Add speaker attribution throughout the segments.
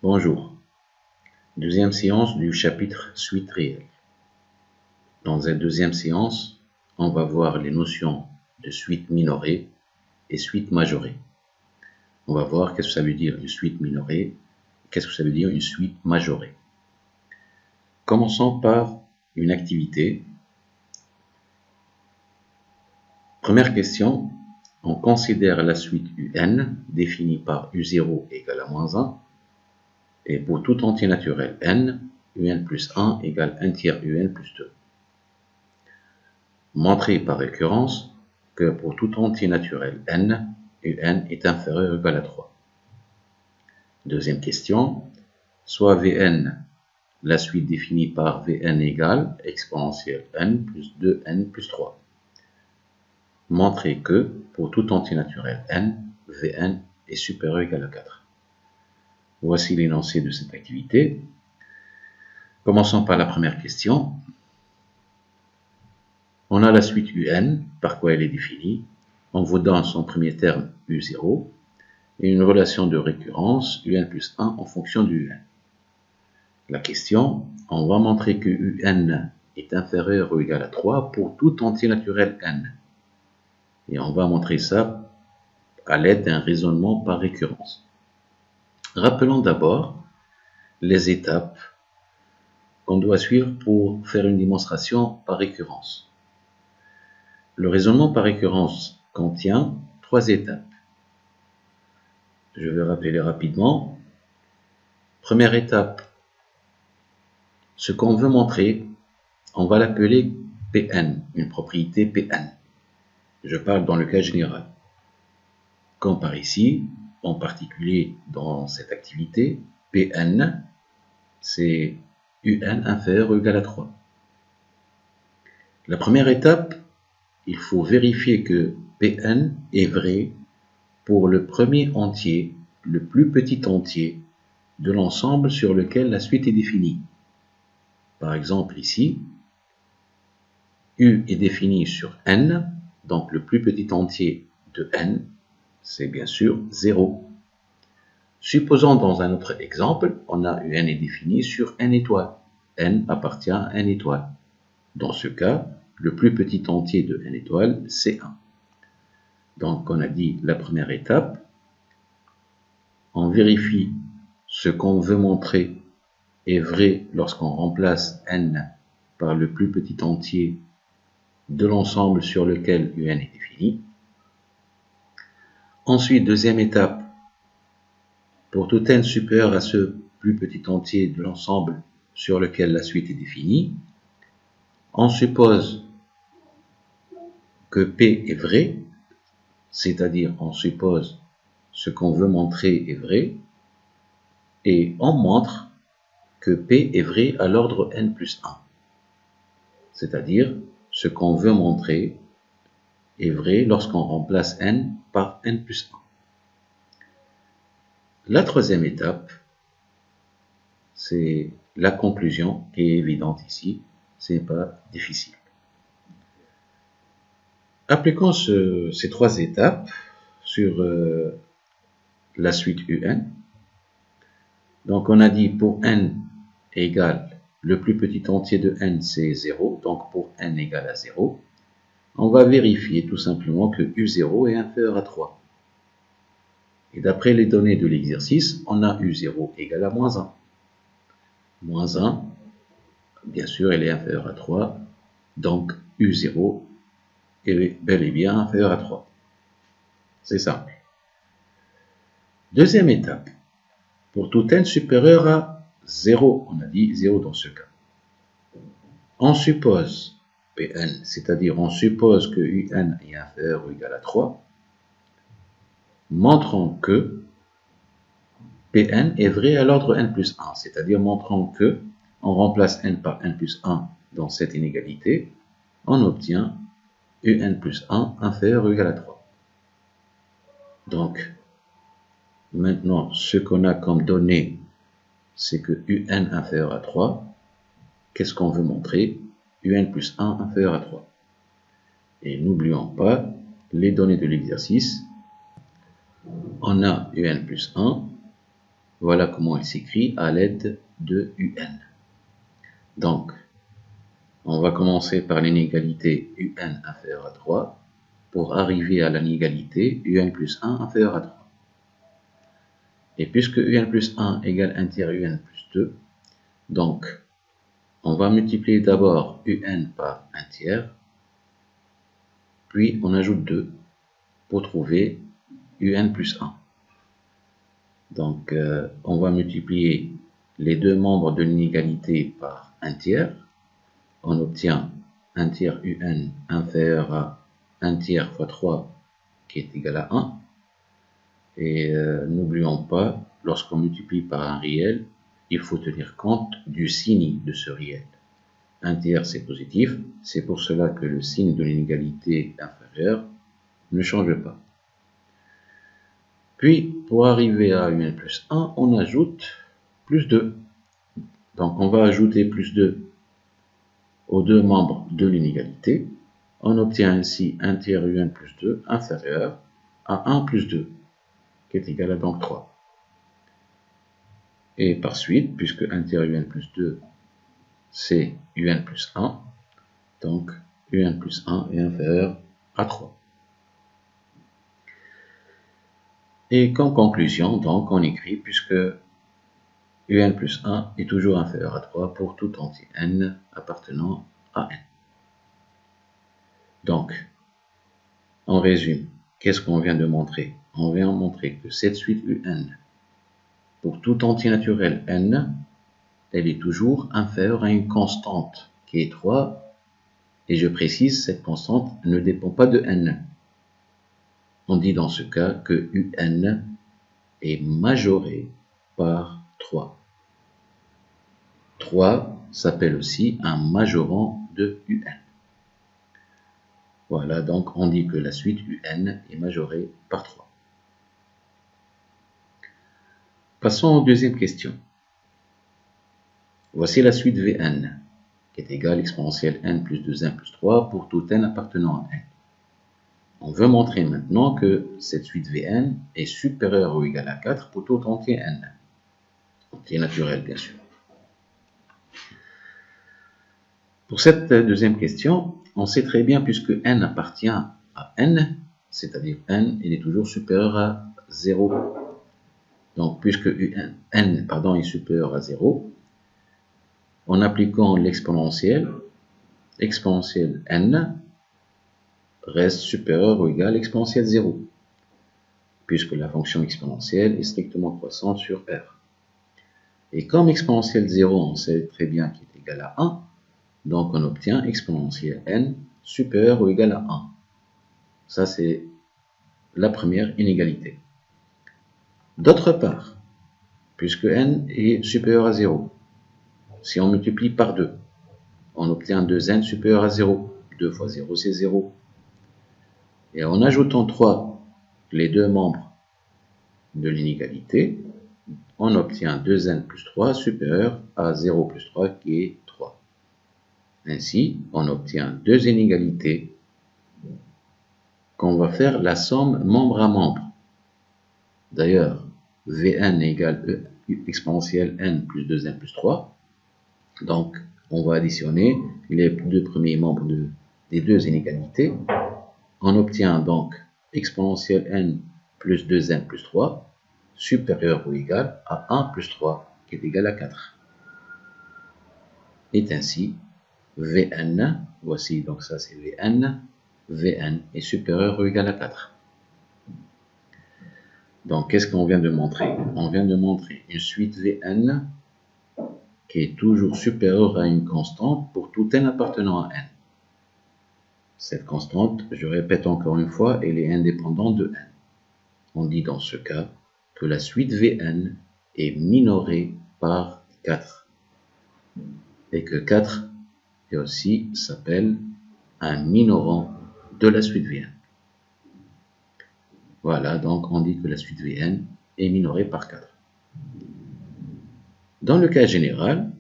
Speaker 1: Bonjour, deuxième séance du chapitre suite réelle. Dans cette deuxième séance, on va voir les notions de suite minorée et suite majorée. On va voir qu'est-ce que ça veut dire une suite minorée, qu'est-ce que ça veut dire une suite majorée. Commençons par une activité. Première question, on considère la suite UN définie par U0 égale à moins 1 et pour tout entier naturel n, un plus 1 égale 1 tiers un plus 2. Montrer par récurrence que pour tout entier naturel n, un est inférieur ou égal à 3. Deuxième question, soit Vn, la suite définie par Vn égale exponentielle n plus 2n plus 3. Montrer que pour tout entier naturel n, Vn est supérieur ou égal à 4. Voici l'énoncé de cette activité. Commençons par la première question. On a la suite un, par quoi elle est définie. On vous donne son premier terme u0 et une relation de récurrence un plus 1 en fonction du un. La question, on va montrer que un est inférieur ou égal à 3 pour tout entier naturel n. Et on va montrer ça à l'aide d'un raisonnement par récurrence. Rappelons d'abord les étapes qu'on doit suivre pour faire une démonstration par récurrence. Le raisonnement par récurrence contient 3 étapes. Je vais rappeler rapidement. Première étape, ce qu'on veut montrer, on va l'appeler Pn, une propriété Pn. Je parle dans le cas général. Comme par ici, en particulier dans cette activité, Pn, c'est un inférieur ou égal à 3. La première étape, il faut vérifier que Pn est vrai pour le premier entier, le plus petit entier de l'ensemble sur lequel la suite est définie. Par exemple ici, U est défini sur n, donc le plus petit entier de n, c'est bien sûr 0. Supposons dans un autre exemple, on a un est défini sur n étoile. N appartient à n étoile. Dans ce cas, le plus petit entier de n étoile, c'est 1. Donc on a dit la première étape, on vérifie ce qu'on veut montrer est vrai lorsqu'on remplace n par le plus petit entier de l'ensemble sur lequel un est défini. Ensuite, deuxième étape, pour tout n supérieur à ce plus petit entier de l'ensemble sur lequel la suite est définie, on suppose que P est vrai, c'est-à-dire on suppose ce qu'on veut montrer est vrai, et on montre que P est vrai à l'ordre n plus 1. C'est-à-dire ce qu'on veut montrer est vrai lorsqu'on remplace n par n plus 1. La troisième étape, c'est la conclusion qui est évidente ici, ce n'est pas difficile. Appliquons ces 3 étapes sur la suite un. Donc on a dit pour n égale le plus petit entier de n c'est 0, donc pour n égale à 0, on va vérifier tout simplement que u0 est inférieur à 3. Et d'après les données de l'exercice, on a u0 égale à moins 1. Moins 1, bien sûr, elle est inférieure à 3, donc u0 est bel et bien inférieur à 3. C'est simple. Deuxième étape, pour tout n supérieur à 0, on a dit 0 dans ce cas. On suppose Pn, c'est-à-dire on suppose que un est inférieur ou égal à 3, montrons que Pn est vrai à l'ordre n plus 1, c'est-à-dire montrons que on remplace n par n plus 1 dans cette inégalité, on obtient un plus 1 inférieur ou égal à 3. Donc, maintenant, ce qu'on a comme donnée, c'est que un inférieur à 3, qu'est-ce qu'on veut montrer? Un plus 1 inférieur à 3. Et n'oublions pas les données de l'exercice. On a un plus 1, Voilà comment elle s'écrit à l'aide de UN. Donc, on va commencer par l'inégalité UN inférieur à 3 pour arriver à l'inégalité UN plus 1 inférieur à 3. Et puisque UN plus 1 égale 1 tiers UN plus 2, donc on va multiplier d'abord UN par 1 tiers, puis on ajoute 2 pour trouver UN plus 1. Donc on va multiplier les deux membres de l'inégalité par 1 tiers. On obtient 1 tiers UN inférieur à 1 tiers fois 3 qui est égal à 1. Et n'oublions pas, lorsqu'on multiplie par un réel, il faut tenir compte du signe de ce réel. 1 tiers c'est positif, c'est pour cela que le signe de l'inégalité inférieure ne change pas. Puis, pour arriver à UN plus 1, on ajoute plus 2. Donc on va ajouter plus 2 aux deux membres de l'inégalité. On obtient ainsi 1 tiers UN plus 2 inférieur à 1 plus 2, qui est égal à donc 3. Et par suite, puisque 1 tiers UN plus 2, c'est UN plus 1, donc UN plus 1 est inférieur à 3. Et comme conclusion, donc, on écrit, puisque UN plus 1 est toujours inférieur à 3 pour tout entier n appartenant à n. Donc, on résume. Qu'est-ce qu'on vient de montrer? On vient de montrer que cette suite UN, pour tout entier naturel n, elle est toujours inférieure à une constante qui est 3. Et je précise, cette constante ne dépend pas de n. On dit dans ce cas que UN est majoré par 3. 3 s'appelle aussi un majorant de UN. Voilà, donc on dit que la suite UN est majorée par 3. Passons aux deuxième question. Voici la suite Vn, qui est égale à exponentielle n plus 2n plus 3 pour tout n appartenant à n. On veut montrer maintenant que cette suite Vn est supérieure ou égale à 4 pour tout entier n. Entier naturel, bien sûr. Pour cette deuxième question, on sait très bien, puisque n appartient à n, c'est-à-dire n, il est toujours supérieur à 0. Donc, puisque n est supérieur à 0, en appliquant l'exponentielle, exponentielle n reste supérieure ou égale à exponentielle 0, puisque la fonction exponentielle est strictement croissante sur r. Et comme exponentielle 0, on sait très bien qu'il est égal à 1, donc on obtient exponentielle n supérieure ou égale à 1. Ça, c'est la première inégalité. D'autre part, puisque n est supérieur à 0, si on multiplie par 2, on obtient 2n supérieur à 0. 2 fois 0, c'est 0. Et en ajoutant 3, les deux membres de l'inégalité, on obtient 2n plus 3 supérieur à 0 plus 3 qui est 3. Ainsi, on obtient deux inégalités qu'on va faire la somme membre à membre. D'ailleurs, Vn égale exponentielle n plus 2n plus 3. Donc, on va additionner les deux premiers membres des deux inégalités. On obtient donc exponentielle n plus 2n plus 3 supérieur ou égal à 1 plus 3 qui est égal à 4. Et ainsi, Vn, voici donc ça c'est Vn, Vn est supérieur ou égal à 4. Donc qu'est-ce qu'on vient de montrer? On vient de montrer une suite Vn qui est toujours supérieure à une constante pour tout n appartenant à n. Cette constante, je répète encore une fois, elle est indépendante de n. On dit dans ce cas que la suite Vn est minorée par 4. Et que 4 et aussi s'appelle un minorant de la suite Vn. Voilà, donc on dit que la suite Vn est minorée par 4. Dans le cas général,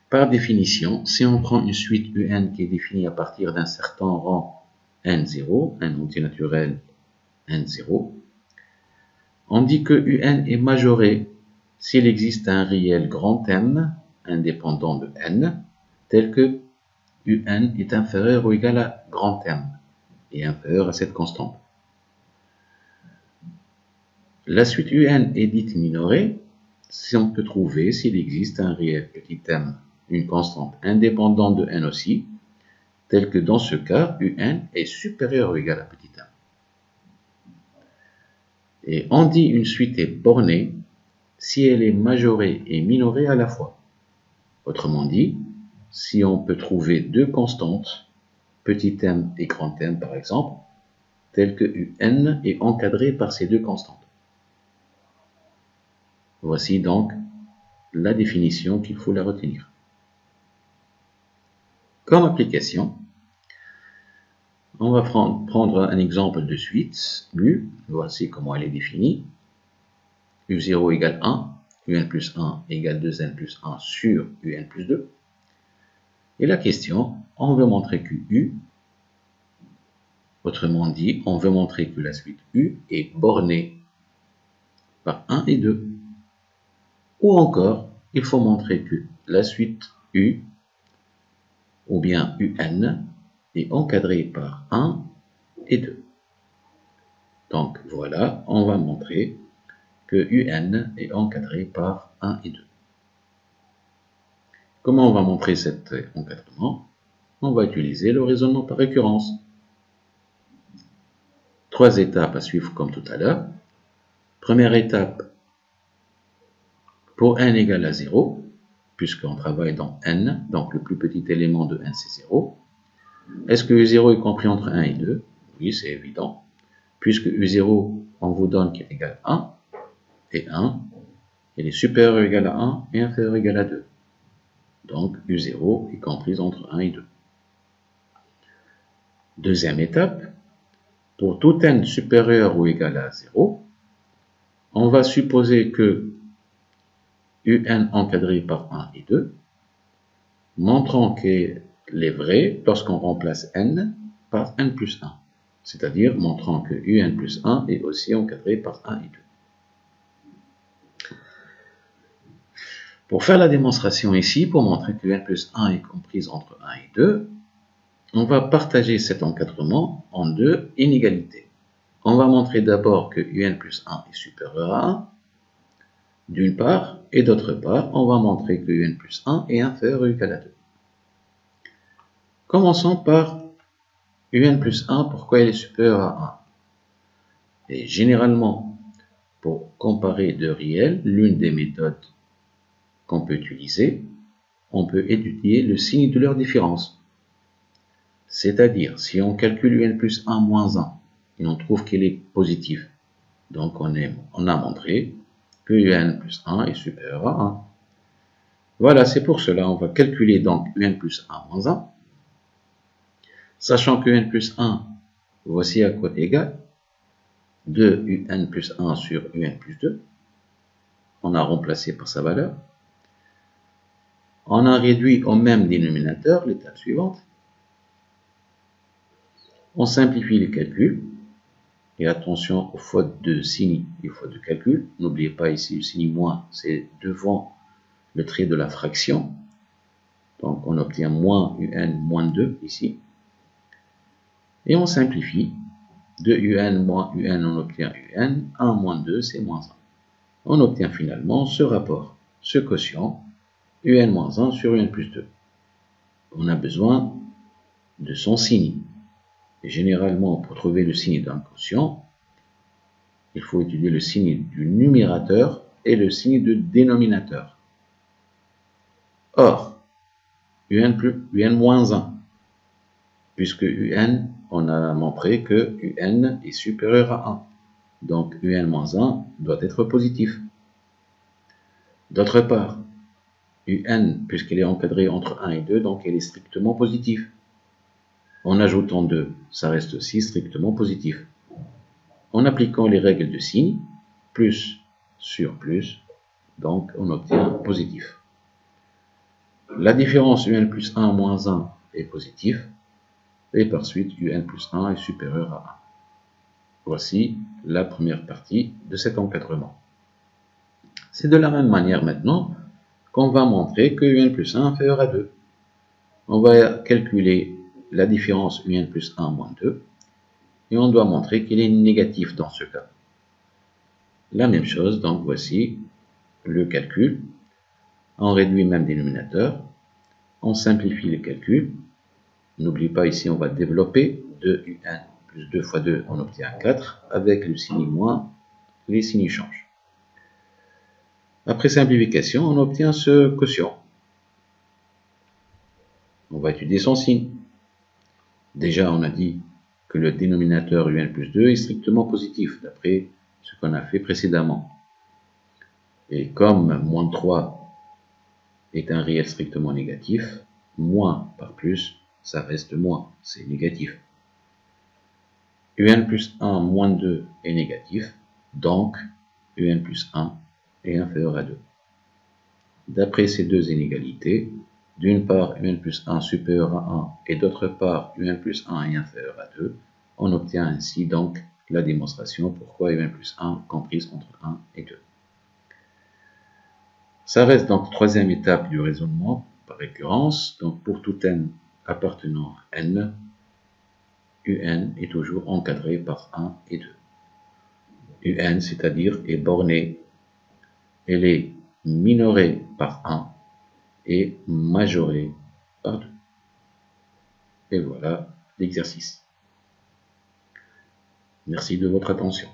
Speaker 1: par définition, si on prend une suite Un qui est définie à partir d'un certain rang n0, un entier naturel n0, On dit que UN est majoré s'il existe un réel grand M indépendant de N, tel que UN est inférieur ou égal à grand M et inférieur à cette constante. La suite UN est dite minorée si on peut trouver s'il existe un réel petit m, une constante indépendante de n aussi, tel que dans ce cas, UN est supérieur ou égal à petit m. Et on dit une suite est bornée si elle est majorée et minorée à la fois. Autrement dit, si on peut trouver deux constantes, petit m et grand M par exemple, telles que UN est encadré par ces deux constantes. Voici donc la définition qu'il faut la retenir. Comme application, on va prendre un exemple de suite, U, voici comment elle est définie. U0 égale 1, UN plus 1 égale 2N plus 1 sur UN plus 2. Et la question, on veut montrer que U, autrement dit, on veut montrer que la suite U est bornée par 1 et 2. Ou encore, il faut montrer que la suite U, ou bien UN, est encadrée par 1 et 2. Donc voilà, on va montrer que UN est encadré par 1 et 2. Comment on va montrer cet encadrement? On va utiliser le raisonnement par récurrence. 3 étapes à suivre comme tout à l'heure. Première étape, pour n égale à 0, puisqu'on travaille dans n, donc le plus petit élément de n c'est 0. Est-ce que U0 est compris entre 1 et 2? Oui, c'est évident. Puisque U0, on vous donne qu'il est égal à 1, et 1, il est supérieur ou égal à 1 et inférieur ou égal à 2. Donc U0 est comprise entre 1 et 2. Deuxième étape, pour tout n supérieur ou égal à 0, on va supposer que UN encadré par 1 et 2, montrant qu'elle est vraie lorsqu'on remplace n par n plus 1, c'est-à-dire montrant que UN plus 1 est aussi encadré par 1 et 2. Pour faire la démonstration ici, pour montrer que UN plus 1 est comprise entre 1 et 2, on va partager cet encadrement en deux inégalités. On va montrer d'abord que UN plus 1 est supérieur à 1, d'une part, et d'autre part, on va montrer que UN plus 1 est inférieur ou égal à 2. Commençons par UN plus 1, pourquoi elle est supérieure à 1? Et généralement, pour comparer deux réels, l'une des méthodes qu'on peut utiliser, on peut étudier le signe de leur différence. C'est-à-dire, si on calcule UN plus 1 moins 1, et on trouve qu'il est positif, donc on a montré que UN plus 1 est supérieur à 1. Voilà, c'est pour cela, on va calculer donc UN plus 1 moins 1, sachant que UN plus 1, voici à quoi égal 2 UN plus 1 sur UN plus 2. On a remplacé par sa valeur. On a réduit au même dénominateur l'étape suivante. On simplifie les calculs. Et attention aux fautes de signe et aux fautes de calcul. N'oubliez pas ici le signe moins, c'est devant le trait de la fraction. Donc on obtient moins UN moins 2 ici. Et on simplifie. De UN moins UN, on obtient UN. 1 moins 2, c'est moins 1. On obtient finalement ce rapport, ce quotient, UN moins 1 sur UN plus 2. On a besoin de son signe. Et généralement, pour trouver le signe d'un quotient, il faut étudier le signe du numérateur et le signe du dénominateur. Or, UN moins 1, puisque UN, on a montré que UN est supérieur à 1. Donc, UN moins 1 doit être positif. D'autre part, UN, puisqu'elle est encadrée entre 1 et 2, donc elle est strictement positive. En ajoutant 2, ça reste aussi strictement positif. En appliquant les règles de signe, plus sur plus, donc on obtient positif. La différence UN plus 1 moins 1 est positif, et par suite UN plus 1 est supérieur à Voici la première partie de cet encadrement. C'est de la même manière maintenant qu'on va montrer que un plus 1 est inférieur à 2. On va calculer la différence un plus 1 moins 2 et on doit montrer qu'il est négatif dans ce cas. La même chose, donc voici le calcul. On réduit même dénominateur, on simplifie le calcul. N'oublie pas ici on va développer 2un plus 2 fois 2, on obtient 4, avec le signe moins, les signes changent. Après simplification, on obtient ce quotient. On va étudier son signe. Déjà, on a dit que le dénominateur un plus 2 est strictement positif, d'après ce qu'on a fait précédemment. Et comme moins 3 est un réel strictement négatif, moins par plus, ça reste moins, c'est négatif. un plus 1 moins 2 est négatif, donc un plus 1 est inférieur à 2. D'après ces deux inégalités, d'une part un plus 1 supérieur à 1 et d'autre part un plus 1 est inférieur à 2, on obtient ainsi donc la démonstration pourquoi un plus 1 comprise entre 1 et 2. Ça reste donc troisième étape du raisonnement par récurrence. Donc pour tout n appartenant à n, un est toujours encadré par 1 et 2. un, c'est-à-dire est borné, elle est minorée par 1 et majorée par 2. Et voilà l'exercice. Merci de votre attention.